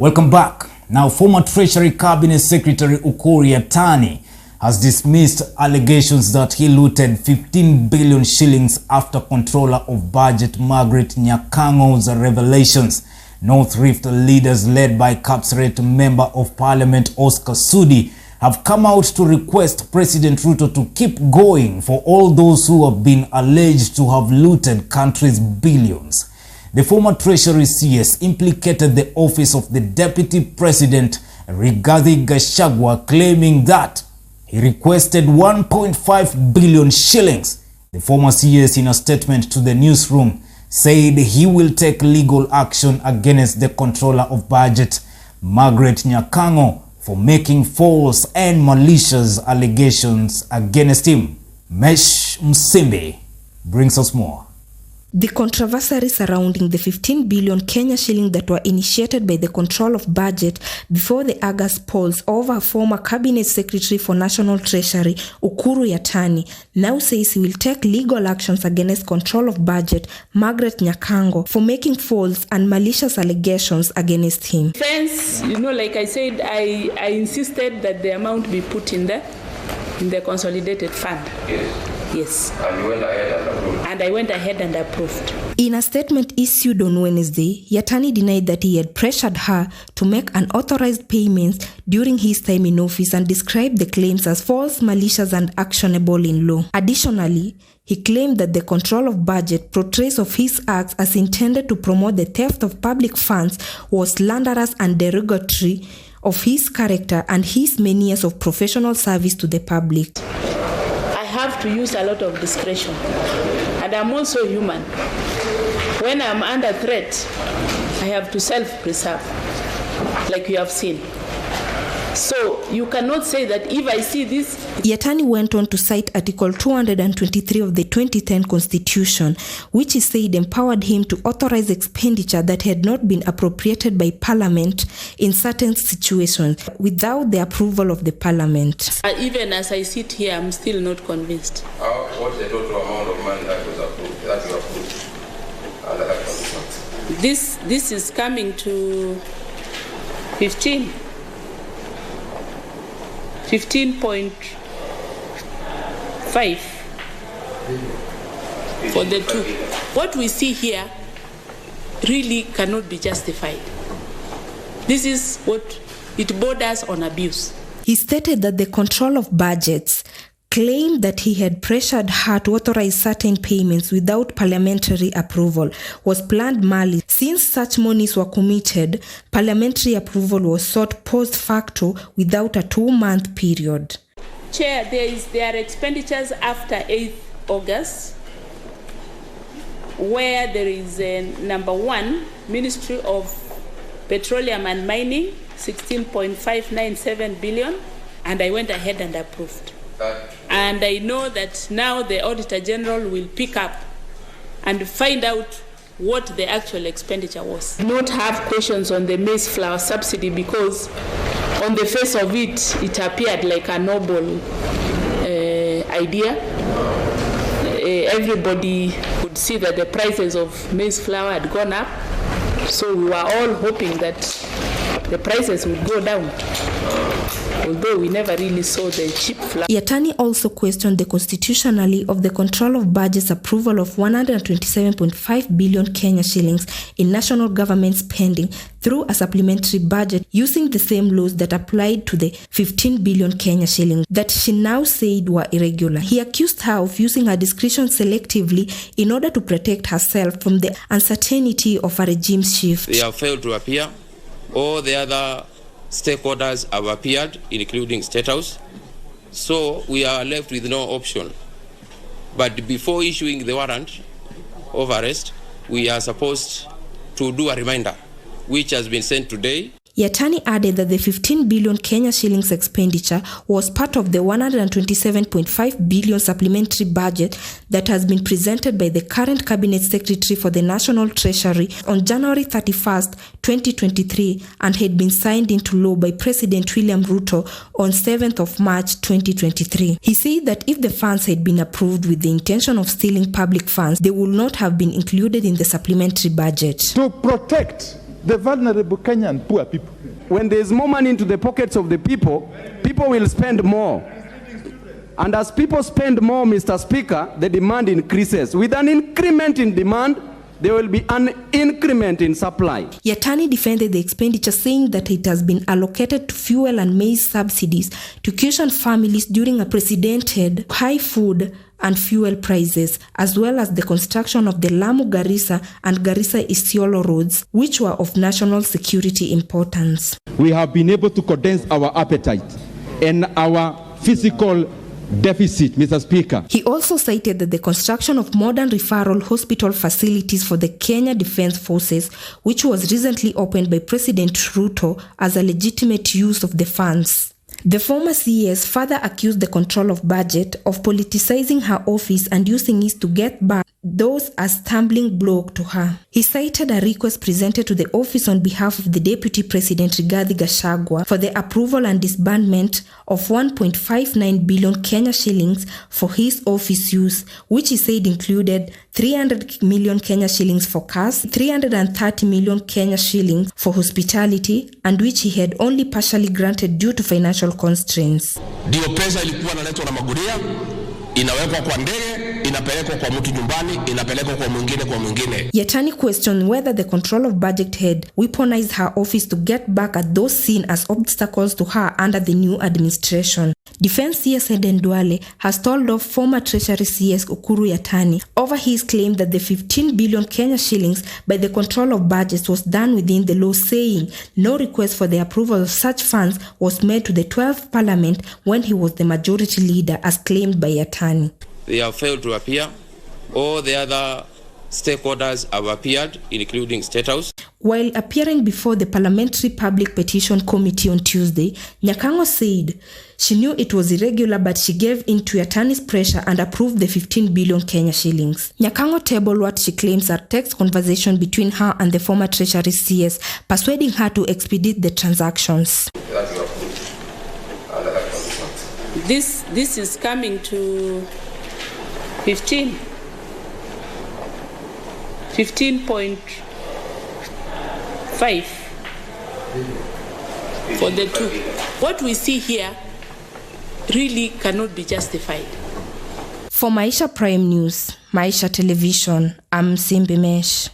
Welcome back. Now, former Treasury Cabinet Secretary Ukur Yatani has dismissed allegations that he looted 15 billion shillings after Controller of Budget Margaret Nyakango's revelations. North Rift leaders led by Kapseret Member of Parliament Oscar Sudi have come out to request President Ruto to keep going for all those who have been alleged to have looted country's billions. The former Treasury CS implicated the office of the Deputy President Rigathi Gachagua, claiming that he requested 1.5 billion shillings. The former CS, in a statement to the newsroom, said he will take legal action against the Controller of Budget, Margaret Nyakango, for making false and malicious allegations against him. Mesh Msimbi brings us more. The controversy surrounding the 15 billion Kenya shilling that were initiated by the Control of Budget before the August polls over former Cabinet Secretary for National Treasury Ukur Yatani now says he will take legal actions against Control of Budget Margaret Nyakango for making false and malicious allegations against him. Defense, like I said, I insisted that the amount be put in the consolidated fund. Yes. And you went ahead and approved? And I went ahead and approved. In a statement issued on Wednesday, Yatani denied that he had pressured her to make unauthorized payments during his time in office and described the claims as false, malicious, and actionable in law. Additionally, he claimed that the Control of Budget portrays of his acts as intended to promote the theft of public funds was slanderous and derogatory of his character and his many years of professional service to the public. I have to use a lot of discretion, and I'm also human. When I'm under threat, I have to self-preserve, like you have seen. So you cannot say that if I see this... Yatani went on to cite Article 223 of the 2010 Constitution, which he said empowered him to authorize expenditure that had not been appropriated by Parliament in certain situations without the approval of the Parliament. Even as I sit here, I'm still not convinced. What's the total amount of money that was approved, that you approved under that condition? This is coming to 15.5 for the two. What we see here really cannot be justified. This is what it borders on abuse. He stated that the Control of Budgets claimed that he had pressured her to authorize certain payments without parliamentary approval was planned malice. Since such monies were committed, parliamentary approval was sought post facto without a 2-month period. Chair, there are expenditures after 8th August where there is number 1, Ministry of Petroleum and Mining, 16.597 billion, and I went ahead and approved. And I know that now the Auditor General will pick up and find out what the actual expenditure was. Not have questions on the maize flour subsidy because on the face of it, it appeared like a noble idea. Everybody could see that the prices of maize flour had gone up. So we were all hoping that the prices would go down, although we never really saw the cheap flour. Yatani also questioned the constitutionality of the Control of Budget's approval of 127.5 billion Kenya shillings in national government spending through a supplementary budget using the same laws that applied to the 15 billion Kenya shillings that she now said were irregular. He accused her of using her discretion selectively in order to protect herself from the uncertainty of a regime shift. They have failed to appear. All the other stakeholders have appeared, including State House. So we are left with no option. But before issuing the warrant of arrest, we are supposed to do a reminder, which has been sent today. Yatani added that the 15 billion Kenya shillings expenditure was part of the 127.5 billion supplementary budget that has been presented by the current Cabinet Secretary for the National Treasury on January 31st, 2023 and had been signed into law by President William Ruto on 7th of March 2023. He said that if the funds had been approved with the intention of stealing public funds, they would not have been included in the supplementary budget. To protect the vulnerable Kenyan poor people. When there is more money into the pockets of the people, people will spend more. And as people spend more, Mr. Speaker, the demand increases. With an increment in demand, there will be an increment in supply. Yatani defended the expenditure, saying that it has been allocated to fuel and maize subsidies to cushion families during unprecedented high food and fuel prices, as well as the construction of the Lamu-Garissa and Garissa-Isiolo roads, which were of national security importance. We have been able to condense our appetite and our physical deficit, Mr. Speaker. He also cited that the construction of modern referral hospital facilities for the Kenya Defence Forces, which was recently opened by President Ruto, as a legitimate use of the funds. The former CS further accused the control of budget of politicizing her office and using it to get back those a stumbling block to her. He cited a request presented to the office on behalf of the Deputy President Rigathi Gachagua for the approval and disbursement of 1.59 billion Kenya shillings for his office use, which he said included 300 million Kenya shillings for cars, 330 million Kenya shillings for hospitality, and which he had only partially granted due to financial constraints. Ndio pesa ilikuwa inaletwa na magunia, inawekwa kwa ndege, inapelekwa kwa mtu nyumbani, inapelekwa kwa mwingine. Yatani questioned whether the control of budget had weaponized her office to get back at those seen as obstacles to her under the new administration. Defense CS Eden Duale has told off former Treasury CS Ukuru Yatani over his claim that the 15 billion Kenya shillings by the control of budgets was done within the law, saying no request for the approval of such funds was made to the 12th Parliament when he was the majority leader, as claimed by Yatani. They have failed to appear. All the other stakeholders have appeared, including State House. While appearing before the Parliamentary Public Petition Committee on Tuesday, Nyakango said she knew it was irregular, but she gave in to Yatani's pressure and approved the 15 billion Kenya shillings. Nyakango tabled what she claims are text conversation between her and the former Treasury CS, persuading her to expedite the transactions. This is coming to 15.5 for the two. What we see here really cannot be justified. For Maisha Prime News, Maisha Television, I'm Simbi Mesh.